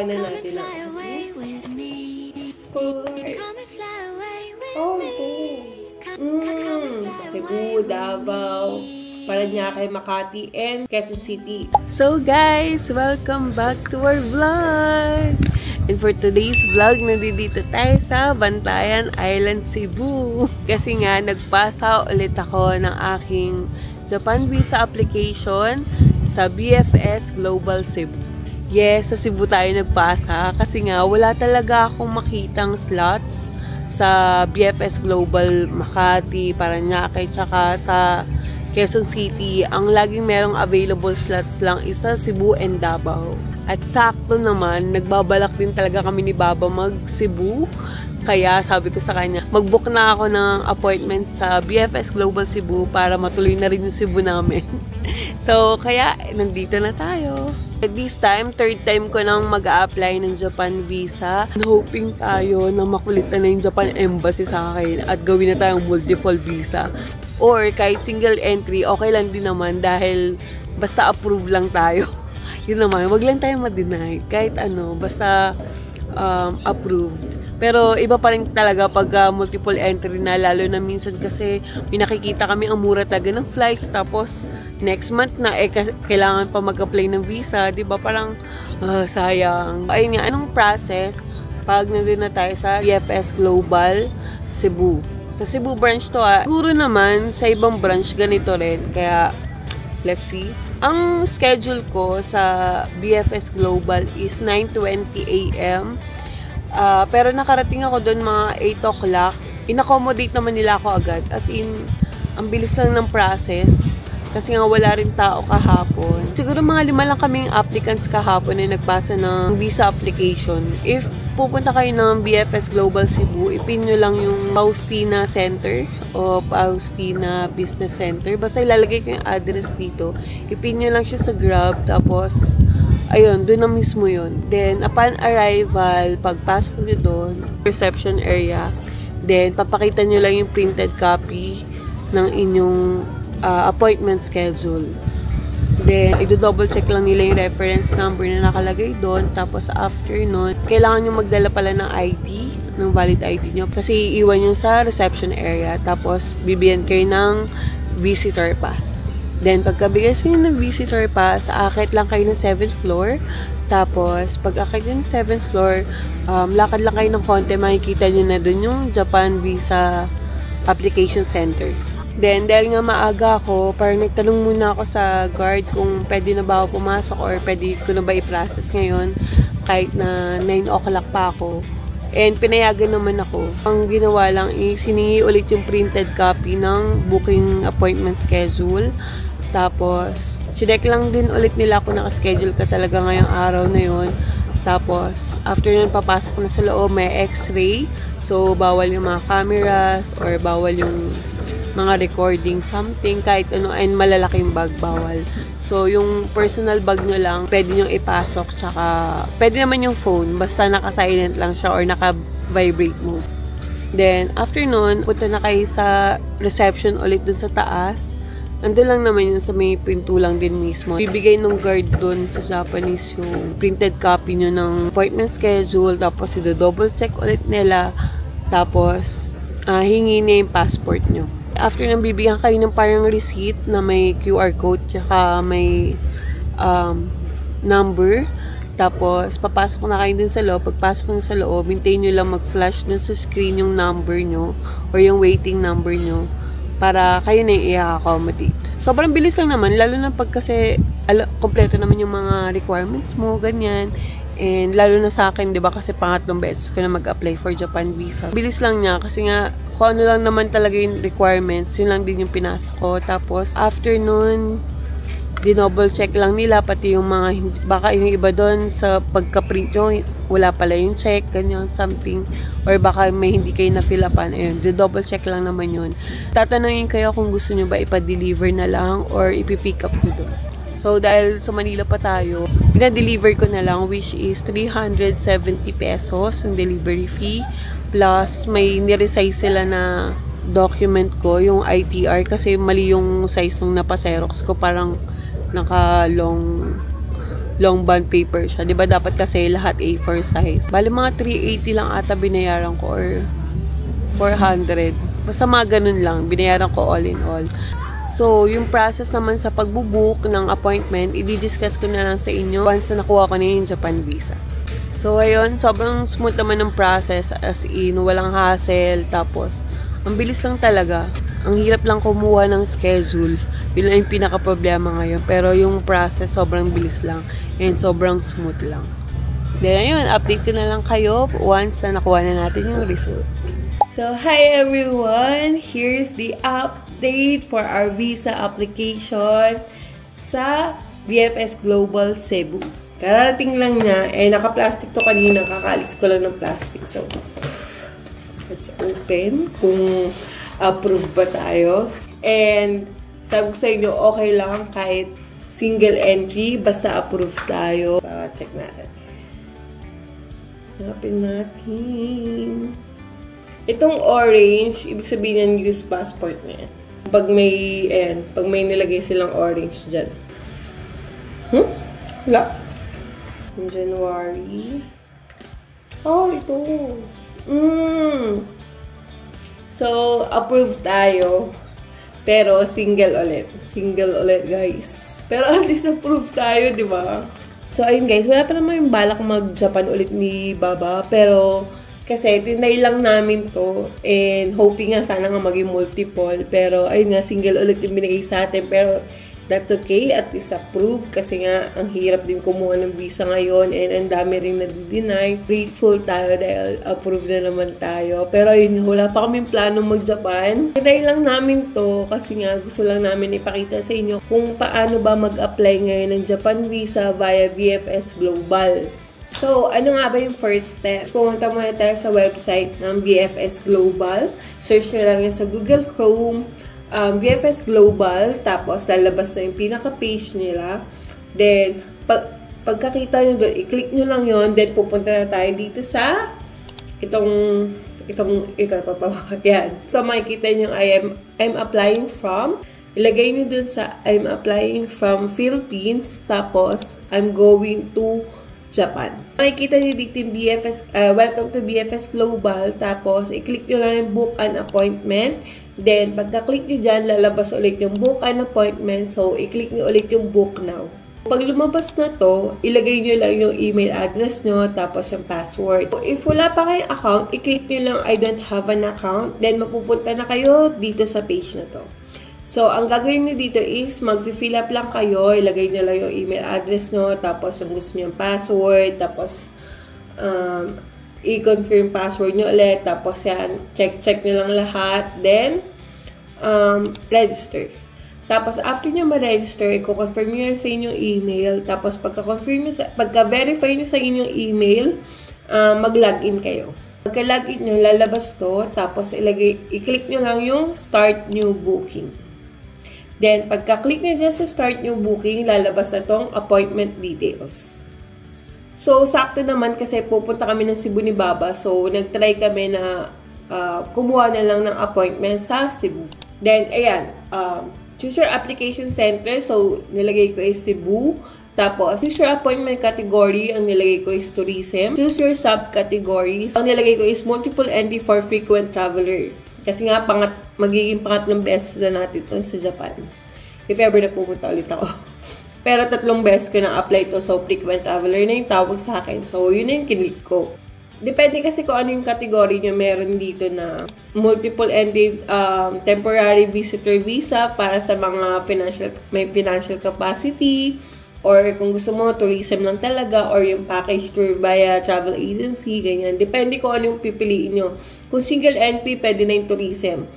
Gawa na natin ang sport. Oh, Cebu, Davao, Parañaque, Makati, and Quezon City. So guys, welcome back to our vlog! And for today's vlog, nandito tayo sa Bantayan Island, Cebu. Kasi nga, nagpasa ulit ako ng aking Japan visa application sa BFS Global Cebu. Yes, sa Cebu tayo nagpasa kasi nga wala talaga akong makitang slots sa BFS Global Makati, Parañaque, tsaka sa Quezon City. Ang laging merong available slots lang isa Cebu and Davao. At sakto naman, nagbabalak din talaga kami ni Baba mag-Cebu. Kaya sabi ko sa kanya, mag-book na ako ng appointment sa BFS Global Cebu para matuloy na rin yung Cebu namin. So, kaya nandito na tayo. At this time, third time ko nang mag-a-apply ng Japan visa. Hoping tayo na makulitan na yung Japan Embassy sa akin at gawin na tayong multiple visa. Or kahit single entry, okay lang din naman dahil basta approve lang tayo. Yun naman, wag lang tayo ma-deny. Kahit ano, basta approved. Pero iba pa rin talaga pag multiple entry na, lalo na minsan kasi may nakikita kami ang mura talaga ng flights, tapos next month na kailangan pa mag-apply ng visa, di ba? Parang sayang. Ayun nga, anong process pag nandun na tayo sa BFS Global Cebu? Sa Cebu branch to Siguro naman sa ibang branch ganito rin, kaya let's see. Ang schedule ko sa BFS Global is 9:20 AM. Pero nakarating ako doon mga 8 o'clock. In-accommodate naman nila ako agad. As in, ang bilis lang ng process. Kasi nga wala rin tao kahapon. Siguro mga 5 lang kaming applicants kahapon na nagpasa ng visa application. If pupunta kayo ng BFS Global Cebu, ipin nyo lang yung Faustina Center o Faustina Business Center. Basta ilalagay ko yung address dito. Ipin nyo lang siya sa Grab. Tapos, ayun, doon na mismo yun. Then, upon arrival, pagpasok nyo doon, reception area, then, papakita nyo lang yung printed copy ng inyong appointment schedule. Then, i-double check lang nila yung reference number na nakalagay doon. Tapos, after nun, kailangan nyo magdala pala ng ID, ng valid ID nyo. Kasi, iiwan nyo sa reception area. Tapos, bibigyan kayo ng visitor pass. Then, pagkabigay sa inyo ng visitor pass, aakit lang kayo ng 7th floor. Tapos, pag akit nyo ng 7th floor, lakad lang kayo ng konti, makikita nyo na dun yung Japan Visa Application Center. Then, dahil nga maaga ako, parang nagtanong muna ako sa guard kung pwede na ba ako pumasok or pwede ko na ba i-process ngayon kahit na 9 o'clock pa ako. And pinayagan naman ako. Ang ginawa lang is hiningi ulit yung printed copy ng booking appointment schedule. Tapos, chinek lang din ulit nila kung naka-schedule ka talaga ngayong araw na yun. Tapos, after nun, papasok na sa loob, may x-ray. So, bawal yung mga cameras or bawal yung mga recording, something, kahit ano, and malalaking bag, bawal. So, yung personal bag nyo lang, pwede nyo ipasok, tsaka, pwede naman yung phone, basta naka-silent lang siya or naka-vibrate mode. Then, after nun, punta na kayo sa reception ulit dun sa taas. Nandun lang naman yun sa may pinto lang din mismo. Bibigay ng guard dun sa Japanese yung printed copy nyo ng appointment schedule, tapos i-double check ulit nila, tapos, hingi niya yung passport nyo. After nang bibigyan kayo ng parang receipt na may QR code tsaka may number. Tapos, papasok na kayo dun sa loob. Pagpasok nyo sa loob, hintayin nyo lang mag-flash dun sa screen yung number nyo or yung waiting number nyo para kayo na yung i-accommodate. Sobrang bilis lang naman, lalo na pag kasi kompleto naman yung mga requirements mo, ganyan. And lalo na sa akin, 'di ba, kasi pangatlong beses ko na mag-apply for Japan visa. Bilis lang niya kasi nga kung ano lang naman talaga yung requirements, yun lang din yung pinasa ko. Tapos after nun, dinouble check lang nila pati yung mga baka yung iba doon sa pagka-print nyo, wala pala yung check, ganyan, something, or baka may hindi kayo na-fill upan. Ayun, di-double check lang naman yun. Tatanungin kayo kung gusto nyo ba ipa-deliver na lang or ipipick up nyo doon. So, dahil sa Manila pa tayo, pinadeliver ko na lang, which is 370 pesos ang delivery fee. Plus, may niresize sila na document ko, yung ITR, kasi mali yung size ng napaserox ko, parang naka-long long bond paper siya. Diba dapat kasi lahat A4 size. Bali mga 380 lang ata binayaran ko or 400. Basta mga ganun lang. Binayaran ko all in all. So, yung process naman sa pagbubook ng appointment, i-discuss ko na lang sa inyo once na nakuha ko na yung Japan visa. So, ayun, sobrang smooth naman ng process as in, walang hassle. Tapos, ang bilis lang talaga. Ang hirap lang kumuha ng schedule. Yun lang yung pinaka-problema ngayon. Pero yung process, sobrang bilis lang. And sobrang smooth lang. Then, ayun, update ko na lang kayo once na nakuha na natin yung result. So, hi everyone! Here's the update for our visa application sa VFS Global Cebu. Karating lang niya. Naka-plastic to kanina. Kakaalis ko lang ng plastic. So, let's open kung approve ba tayo. And, sabi ko sa inyo, okay lang kahit single entry. Basta approve tayo. Check natin. Hanapin natin. Itong orange, ibig sabihin yan, use passport na yan. Pag may nilagay silang orange dyan. Wala. January. Oh, ito. So, approved tayo. Pero, single ulit. Single ulit, guys. Pero, at least approved tayo, di ba? So, ayun guys. Wala pa naman yung balak mag-Japan ulit ni Baba. Pero, kasi, tinay lang namin to. And, hoping nga, sana nga maging multiple. Pero, ayun nga, single ulit yung binigay sa atin. Pero, that's okay. At least approved. Kasi nga, ang hirap din kumuha ng visa ngayon. And, ang dami rin na-deny. Grateful tayo dahil approved na naman tayo. Pero, ayun, wala pa kaming planong mag-Japan. Tinay lang namin to. Kasi nga, gusto lang namin ipakita sa inyo kung paano ba mag-apply ngayon ng Japan visa via VFS Global. So, ano nga ba yung first step? Pumunta muna tayo sa website ng VFS Global. Search nyo lang yan sa Google Chrome, VFS Global. Tapos, lalabas na yung pinaka-page nila. Then, pagkakita nyo doon, i-click nyo lang yon. Then, pupunta na tayo dito sa ito. Yan. So, makikita nyo I'm applying from. Ilagay nyo dun sa I'm applying from Philippines. Tapos, I'm going to Japan. Makikita nyo dito yung welcome to BFS Global. Tapos, i-click nyo lang yung book an appointment. Then, pagka-click nyo dyan, lalabas ulit yung book an appointment. So, i-click nyo ulit yung book now. Pag lumabas na to, ilagay nyo lang yung email address nyo, tapos yung password. So, if wala pa kayong account, i-click nyo lang I don't have an account. Then, mapupunta na kayo dito sa page na to. So, ang gagawin nyo dito is, mag-fill up lang kayo, ilagay nyo lang yung email address nyo, tapos yung gusto nyo yung password, tapos, i-confirm password nyo ulit, tapos yan, check nyo lang lahat, then, register. Tapos, after nyo ma-register, i-confirm nyo sa inyong email, tapos, pagka-verify nyo sa inyong email, mag-login kayo. Pagka-login nyo, lalabas to, tapos, i-click nyo lang yung start new booking. Then, pagka-click nyo dyan sa start new booking, lalabas na tong appointment details. So, sakto naman kasi pupunta kami ng Cebu ni Baba. So, nag-try kami na kumuha na lang ng appointment sa Cebu. Then, ayan, choose your application center. So, nilagay ko is Cebu. Tapos, choose your appointment category. Ang nilagay ko is tourism. Choose your subcategories. Ang nilagay ko is multiple entry for frequent traveler. Kasi nga, magiging pangatlong beses na natin ito sa Japan. If ever na pumunta ulit ako. Pero 3 beses ko na-apply to. So, frequent traveler na yung tawag sa akin. So, yun na yung kinlik ko. Depende kasi kung ano yung category nyo. Meron dito na multiple entry temporary visitor visa para sa mga may financial capacity. Or kung gusto mo, tourism lang talaga. Or yung package tour via travel agency. Ganyan. Depende kung ano yung pipiliin nyo. Kung single entry, pwede na yung tourism.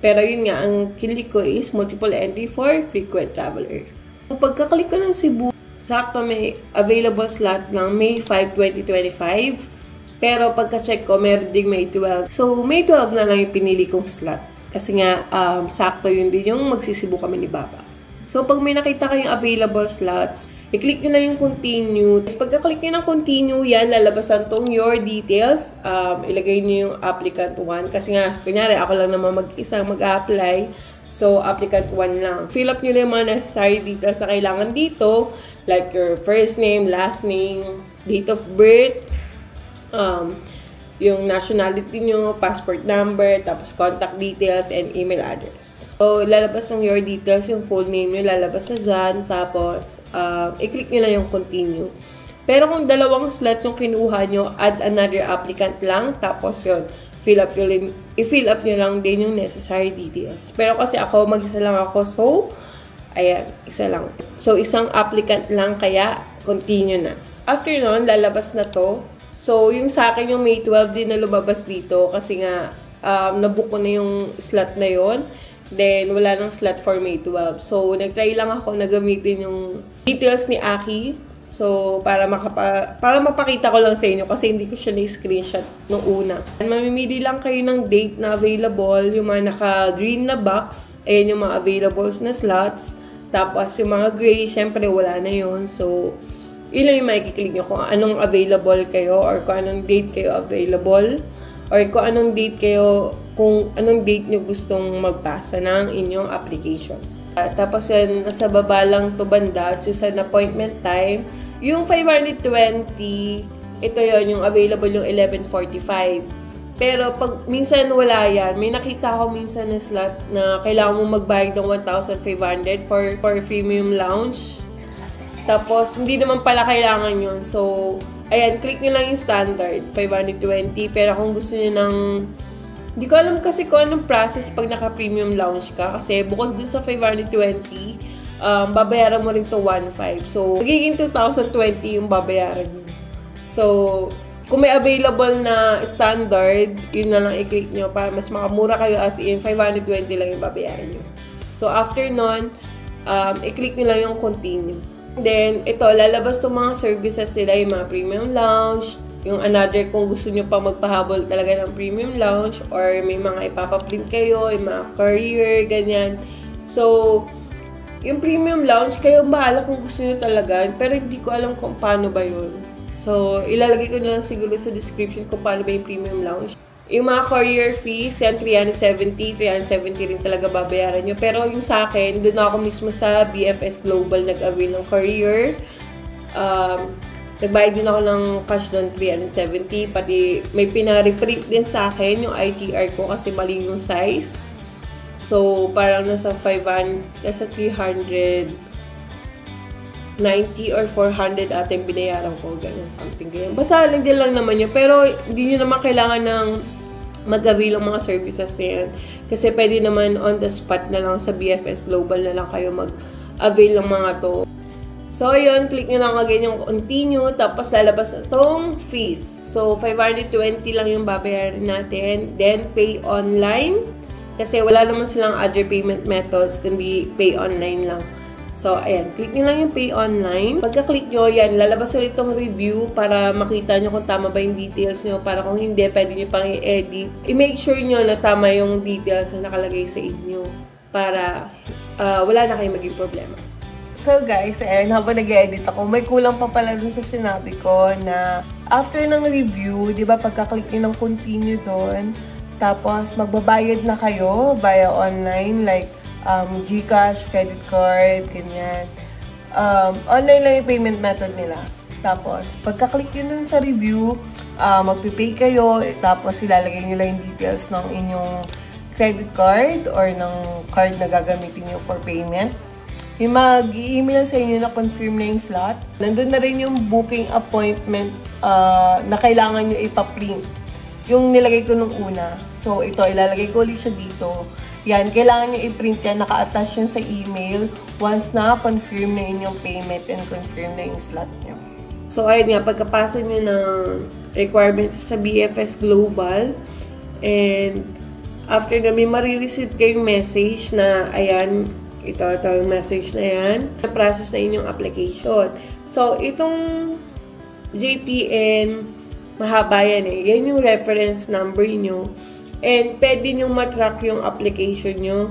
Pero yun nga, ang kinlik ko is multiple entry for frequent traveler. Kung pagkaklik ko ng Cebu, sakto may available slot ng May 5, 2025. Pero pagka-check ko, meron ding May 12. So, May 12 na lang yung pinili kong slot. Kasi nga, sakto yun din yung magsisibu kami ni Baba. So, pag may nakita kayong available slots, i-click nyo na yung continue. Tapos, pagka-click nyo ng continue, yan, lalabasan tong your details. Ilagay nyo yung applicant 1. Kasi nga, kunyari, ako lang naman mag-isa mag-apply. So, applicant 1 lang. Fill up nyo na yung mga necessary details na kailangan dito, like your first name, last name, date of birth, yung nationality nyo, passport number, tapos contact details, and email address. So, lalabas ng your details, yung full name nyo, lalabas na dyan, tapos, i-click nyo lang yung continue. Pero kung dalawang slot yung kinuha nyo, add another applicant lang, tapos yun, i-fill up nyo lang din yung necessary details. Pero kasi ako, mag-isa lang ako, so, ayan, isa lang. So, isang applicant lang, kaya, continue na. After nun, lalabas na to. So, yung sa akin, yung May 12 din na lumabas dito, kasi nga, nabook ko na yung slot na yon. Then, wala nang slot for May 12. So, nag-try lang ako na gamitin yung details ni Aki. So, para mapakita ko lang sa inyo kasi hindi ko siya na-screenshot nung una. Mamimili lang kayo ng date na available, yung mga naka-green na box, ayan yung mga available na slots. Tapos, yung mga gray, syempre wala na yun. So, yun lang yung makiklik nyo kung anong available kayo or kung anong date kayo available or kung anong date nyo gustong magpasa ng inyong application. Tapos yan, nasa baba lang to banda, choose an appointment time. Yung 520, ito yon yung available yung 11:45. Pero pag minsan wala yan, may nakita ako minsan na slot na kailangan mo magbayad ng 1,500 for premium lounge. Tapos, hindi naman pala kailangan yun. So, ayan, click nyo lang yung standard, 520. Pero kung gusto nyo ng hindi ko alam kasi kung anong process pag naka-premium lounge ka. Kasi bukod dun sa 520, babayaran mo rin to 1,500. So, magiging 2,020 yung babayaran mo. So, kung may available na standard, yun na lang i-click nyo para mas makamura kayo as in 520 lang yung babayaran nyo. So, after nun, i-click nyo lang yung continue. Then, ito, lalabas itong mga services sila, yung mga premium lounge, yung another kung gusto nyo pa magpahabol talaga ng premium lounge or may mga ipapaprint kayo, yung mga courier, ganyan. So, yung premium lounge, kayo bahala kung gusto nyo talaga, pero hindi ko alam kung paano ba yun. So, ilalagay ko na lang siguro sa description kung paano ba yung premium lounge. Yung mga courier fees, yan 370 rin talaga babayaran nyo. Pero yung sa akin, doon ako mismo sa BFS Global nag-avail ng courier. Nagbayad din ako ng cash doon, 370. Pati may pina-reprint din sa akin yung ITR ko kasi mali yung size. So, parang nasa 390 or 400 ating binayaran ko. Ganun, something ganyan. Basta lang din lang naman yun. Pero, hindi nyo naman kailangan ng mag-avail ng mga services na yan. Kasi pwede naman on the spot na lang sa BFS Global na lang kayo mag-avail ng mga to. So, yun, click nyo lang again yung continue, tapos lalabas na itong fees. So, 520 lang yung babayaran natin. Then, pay online. Kasi wala naman silang other payment methods, kundi pay online lang. So, ayan, click nyo lang yung pay online. Pagka-click nyo, yan, lalabas ulit itong review para makita nyo kung tama ba yung details nyo. Para kung hindi, pwede nyo pang i-edit. I-make sure nyo na tama yung details na nakalagay sa inyo. Para wala na kayong maging problema. So guys, ayan, habang nag-edit ako, may kulang pa pala dun sa sinabi ko na after ng review, di ba, pagka-click nyo ng continue doon, tapos magbabayad na kayo via online, like GCash, credit card, ganyan. Online lang yung payment method nila. Tapos, pagka-click nyo dun sa review, magpipay kayo, tapos ilalagay nyo lang yung details ng inyong credit card or ng card na gagamitin nyo for payment. Yung mag-i-email sa inyo na confirm na yung slot. Nandun na rin yung booking appointment na kailangan nyo ipa-print. Yung nilagay ko nung una. So, ito, ilalagay ko ulit siya dito. Yan, kailangan nyo i-print yan. Naka-attach yun sa email once na confirm na inyong payment and confirm na yung slot nyo. So, ayun nga, pagkapasa nyo ng requirements sa BFS Global, and after na may marireceive kayong message na, ayan, ito yung message na yan. Na-process na inyong application. So, itong JPN, mahaba yan eh. Yan yung reference number nyo. And, pwede nyo matrack yung application nyo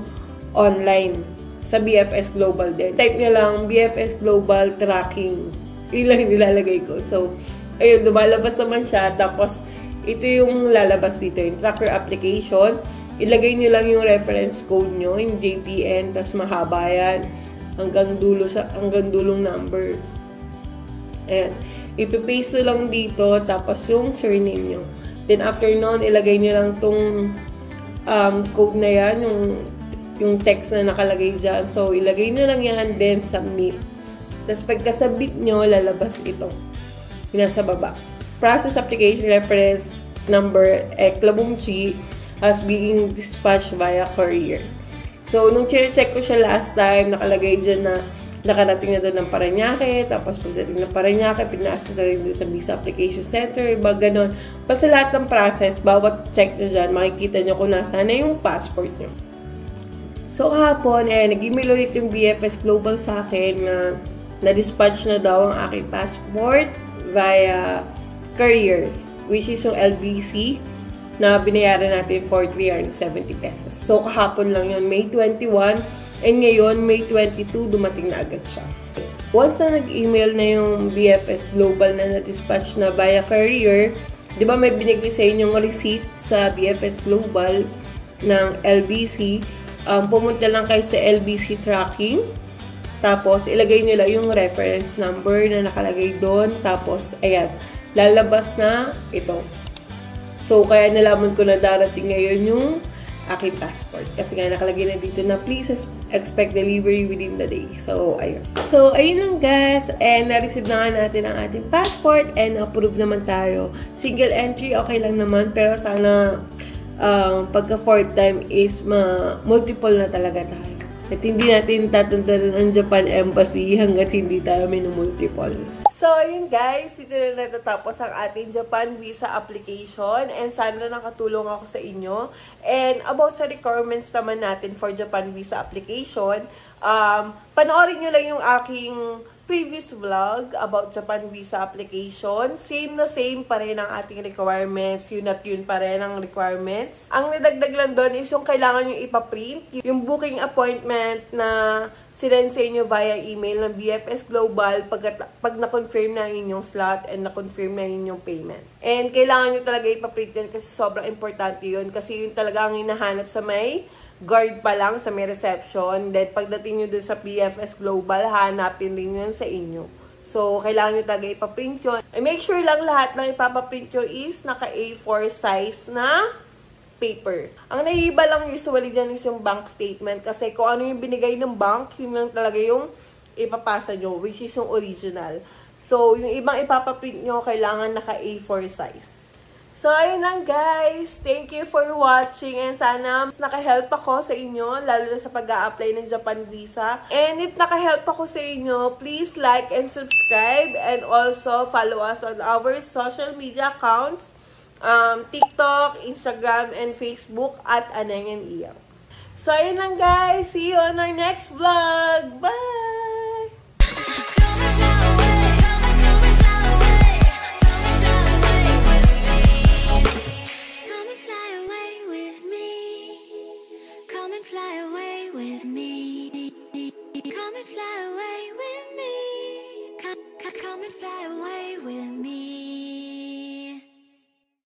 online sa BFS Global din. Type nyo lang, BFS Global Tracking. Yun lang nilalagay ko. So, ayun, lumalabas naman siya. Tapos, ito yung lalabas dito, yung tracker application. ilagay nyo lang yung reference code nyo, yung JPN, tas mahaba yan hanggang dulong number. Ayan. Ipipaste lang dito, tapos yung surname nyo. Then, after nun, ilagay nyo lang tong code na yan, yung text na nakalagay dyan. So, ilagay nyo lang yan, then submit. Tapos, pagka-submit nyo, lalabas ito. Yung nasa baba. Process application reference number Eklabumchi as being dispatched via courier. So, nung check ko siya last time, nakalagay dyan na nakarating na doon ng Parañaque, tapos pagdating ng Parañaque, pinasa na rin doon sa Visa Application Center, iba ganon. Basta lahat ng process, bawat check nyo dyan, makikita nyo kung nasaan na yung passport nyo. So, kahapon, nag-email ulit yung BFS Global sa akin na na-dispatch na daw ang aking passport via courier, which is yung LBC, na binayaran natin for 370 pesos. So, kahapon lang yun, May 21, and ngayon, May 22, dumating na agad siya. Once na nag-email na yung BFS Global na na-dispatch na via courier, di ba may binigay sa inyong receipt sa BFS Global ng LBC, pumunta lang kayo sa LBC tracking, tapos ilagay nyo lang yung reference number na nakalagay doon, tapos, ayan, lalabas na ito. So, kaya nalaman ko na darating ngayon yung aking passport. Kasi nga nakalagay na dito na please expect delivery within the day. So, ayun. So, ayun lang guys. And na-receive na nga natin ang ating passport and approve naman tayo. Single entry, okay lang naman. Pero sana pagka fourth time is multiple na talaga tayo. At hindi natin tatantanan ang Japan Embassy hanggat hindi tayo minumultiple. So, ayun guys. Dito na natatapos ang ating Japan Visa application. And sana nakatulong ako sa inyo. And about sa requirements naman natin for Japan Visa application, panoorin nyo lang yung aking previous vlog about Japan Visa application. Same na same pa rin ang ating requirements. Yun at yun pa rin ang requirements. Ang nadagdag lang doon is yung kailangan yung ipaprint. Yung booking appointment na sinend sa inyo via email ng VFS Global pag na-confirm na inyong slot and na-confirm na inyong payment. And kailangan nyo talaga ipaprint yun kasi sobrang importante yun. Kasi yun talaga ang hinahanap sa may guard pa lang sa may reception. Then, pagdating nyo dun sa PFS Global, hanapin din yun sa inyo. So, kailangan nyo talaga ipaprint yun. And make sure lang lahat ng ipapaprint nyo is naka A4 size na paper. Ang naiiba lang usually dyan is yung bank statement. Kasi kung ano yung binigay ng bank, yun lang talaga yung ipapasa nyo, which is yung original. So, yung ibang ipapaprint nyo, kailangan naka A4 size. So, ayun lang guys. Thank you for watching and sana naka-help ako sa inyo, lalo na sa pag-a-apply ng Japan Visa. And if naka-help ako sa inyo, please like and subscribe and also follow us on our social media accounts, TikTok, Instagram, and Facebook at Aneng and Iyang. So, ayun lang guys. See you on our next vlog. Bye! Come and fly away with me.